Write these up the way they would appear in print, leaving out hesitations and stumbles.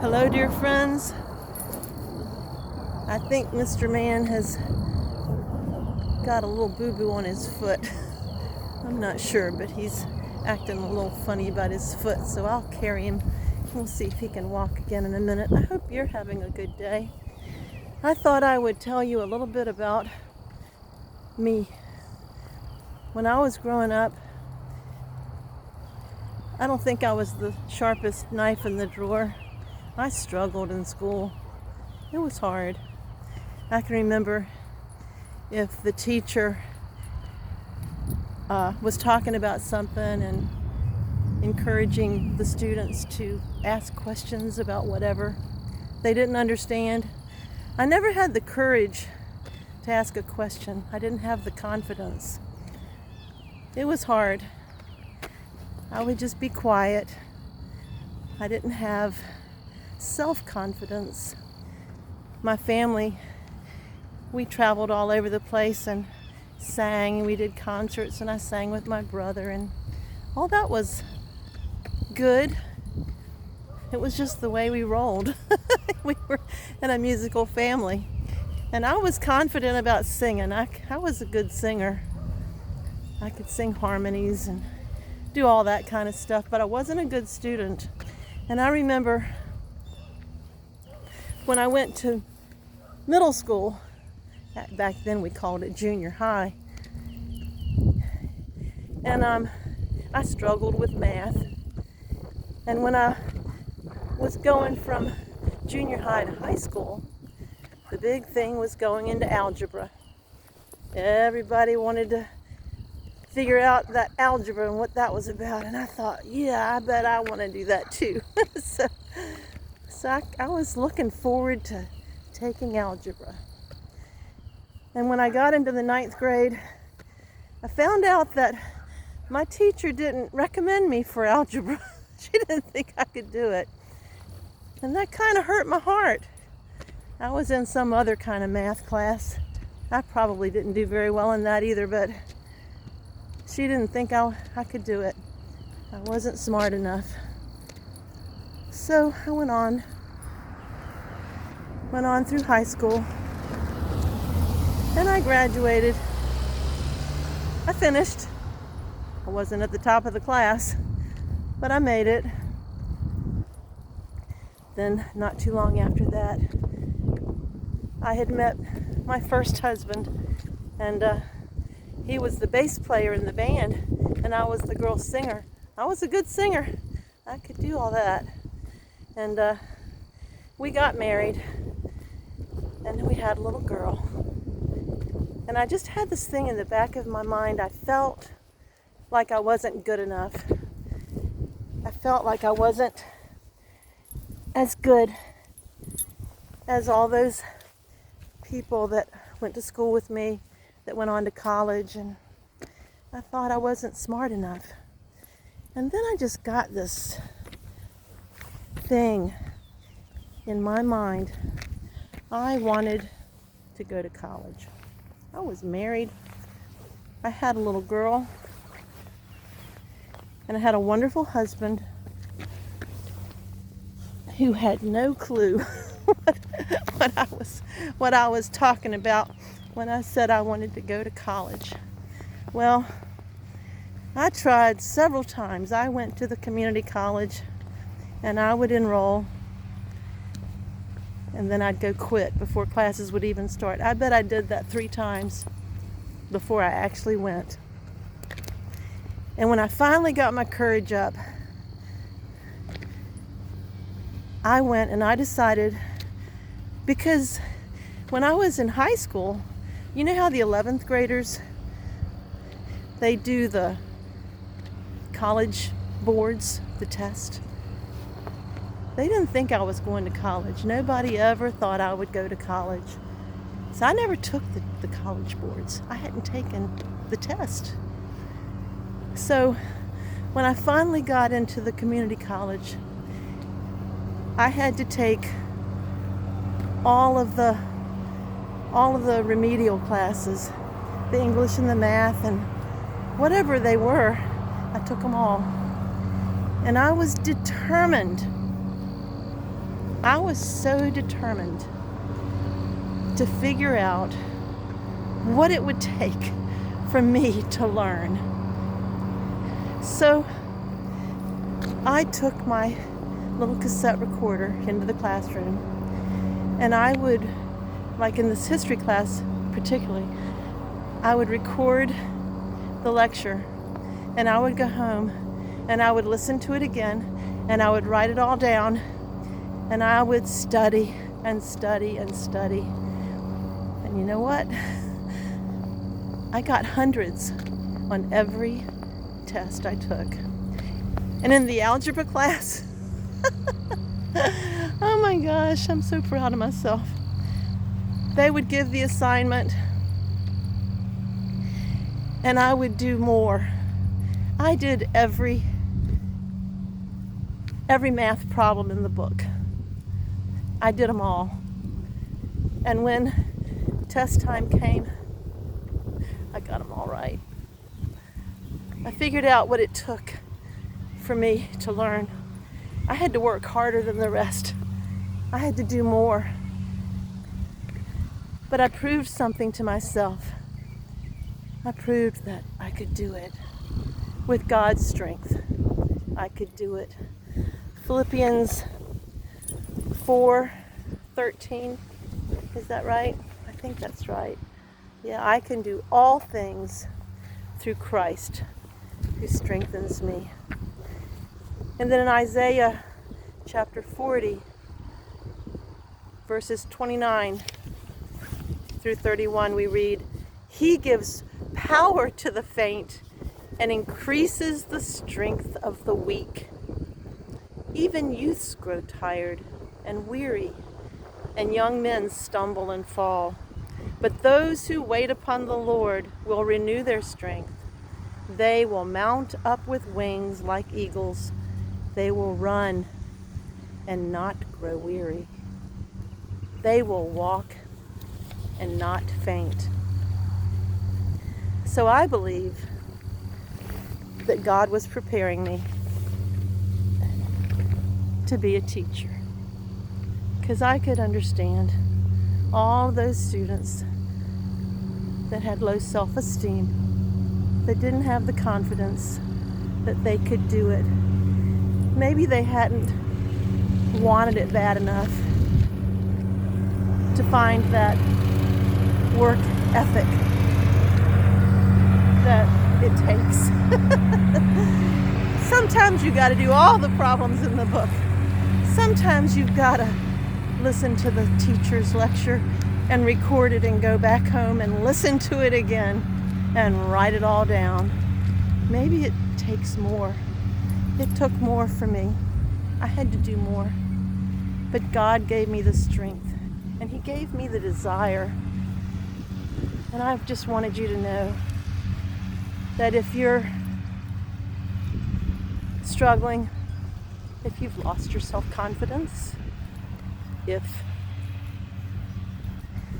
Hello, dear friends. I think Mr. Man has got a little boo-boo on his foot. I'm not sure, but he's acting a little funny about his foot, so I'll carry him. We'll see if he can walk again in a minute. I hope you're having a good day. I thought I would tell you a little bit about me. When I was growing up, I don't think I was the sharpest knife in the drawer. I struggled in school. It was hard. I can remember if the teacher was talking about something and encouraging the students to ask questions about whatever they didn't understand. I never had the courage to ask a question. I didn't have the confidence. It was hard. I would just be quiet. I didn't have self-confidence. My family, we traveled all over the place and sang, and we did concerts, and I sang with my brother, and all that was good. It was just the way we rolled. We were in a musical family, and I was confident about singing. I was a good singer. I could sing harmonies and do all that kind of stuff, but I wasn't a good student. And I remember when I went to middle school, back then we called it junior high, and I struggled with math. And when I was going from junior high to high school, the big thing was going into algebra. Everybody wanted to figure out that algebra and what that was about, and I thought, yeah, I bet I want to do that too. so I was looking forward to taking algebra. And when I got into the 9th grade, I found out that my teacher didn't recommend me for algebra. She didn't think I could do it. And that kind of hurt my heart. I was in some other kind of math class. I probably didn't do very well in that either, but she didn't think I could do it. I wasn't smart enough. So I went on through high school, and I graduated. I finished. I wasn't at the top of the class, but I made it. Then, not too long after that, I had met my first husband, and he was the bass player in the band, and I was the girl singer. I was a good singer. I could do all that. And we got married, and we had a little girl. And I just had this thing in the back of my mind. I felt like I wasn't good enough. I felt like I wasn't as good as all those people that went to school with me, that went on to college, and I thought I wasn't smart enough. And then I just got this thing in my mind. I wanted to go to college. I was married. I had a little girl, and I had a wonderful husband who had no clue what I was talking about when I said I wanted to go to college. Well, I tried several times. I went to the community college, and I would enroll, and then I'd go quit before classes would even start. I bet I did that 3 times before I actually went. And when I finally got my courage up, I went, and I decided, because when I was in high school, you know how the 11th graders, they do the college boards, the test? They didn't think I was going to college. Nobody ever thought I would go to college. So I never took the college boards. I hadn't taken the test. So when I finally got into the community college, I had to take all of the remedial classes, the English and the math and whatever they were. I took them all. And I was determined I was so determined to figure out what it would take for me to learn. So I took my little cassette recorder into the classroom, and I would, like in this history class particularly, I would record the lecture, and I would go home and I would listen to it again, and I would write it all down, and I would study and study and study. And you know what? I got hundreds on every test I took. And in the algebra class, oh my gosh, I'm so proud of myself. They would give the assignment, and I would do more. I did every math problem in the book. I did them all. And when test time came, I got them all right. I figured out what it took for me to learn. I had to work harder than the rest. I had to do more. But I proved something to myself. I proved that I could do it. With God's strength, I could do it. Philippians 4:13, is that right? I think that's right. Yeah, I can do all things through Christ who strengthens me. And then in Isaiah chapter 40, verses 29 through 31, we read, "He gives power to the faint and increases the strength of the weak. Even youths grow tired and weary, and young men stumble and fall. But those who wait upon the Lord will renew their strength. They will mount up with wings like eagles. They will run and not grow weary. They will walk and not faint." So I believe that God was preparing me to be a teacher, because I could understand all those students that had low self-esteem, that didn't have the confidence that they could do it. Maybe they hadn't wanted it bad enough to find that work ethic that it takes. Sometimes you got to do all the problems in the book. Sometimes you've got to listen to the teacher's lecture and record it and go back home and listen to it again and write it all down. Maybe it takes more. It took more for me. I had to do more. But God gave me the strength, and He gave me the desire. And I've just wanted you to know that if you're struggling, if you've lost your self-confidence, if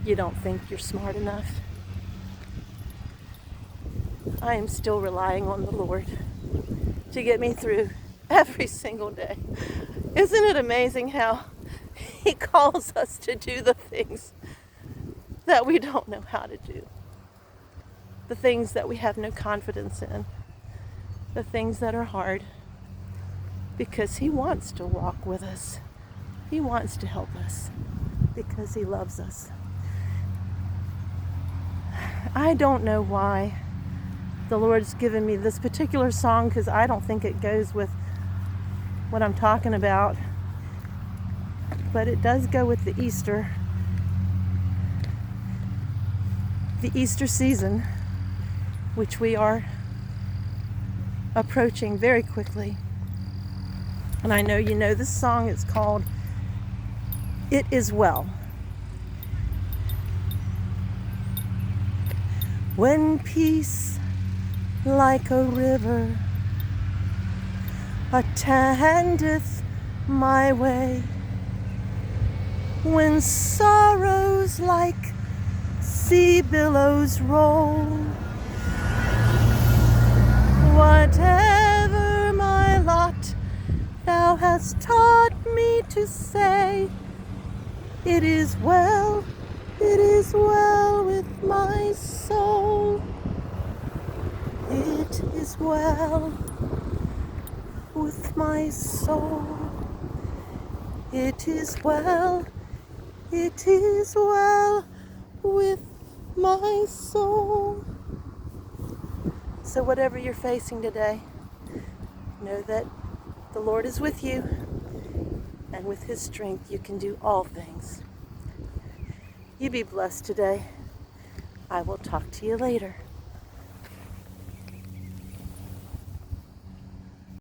you don't think you're smart enough, I am still relying on the Lord to get me through every single day. Isn't it amazing how He calls us to do the things that we don't know how to do, the things that we have no confidence in, the things that are hard, because He wants to walk with us. He wants to help us because He loves us. I don't know why the Lord's given me this particular song, because I don't think it goes with what I'm talking about, but it does go with the Easter season, which we are approaching very quickly. And I know you know this song. It's called "It Is Well." When peace like a river attendeth my way, when sorrows like sea billows roll, whatever my lot, Thou hast taught me to say, it is well with my soul. It is well with my soul. It is well with my soul. So whatever you're facing today, know that the Lord is with you, and with His strength you can do all things. You be blessed today. I will talk to you later.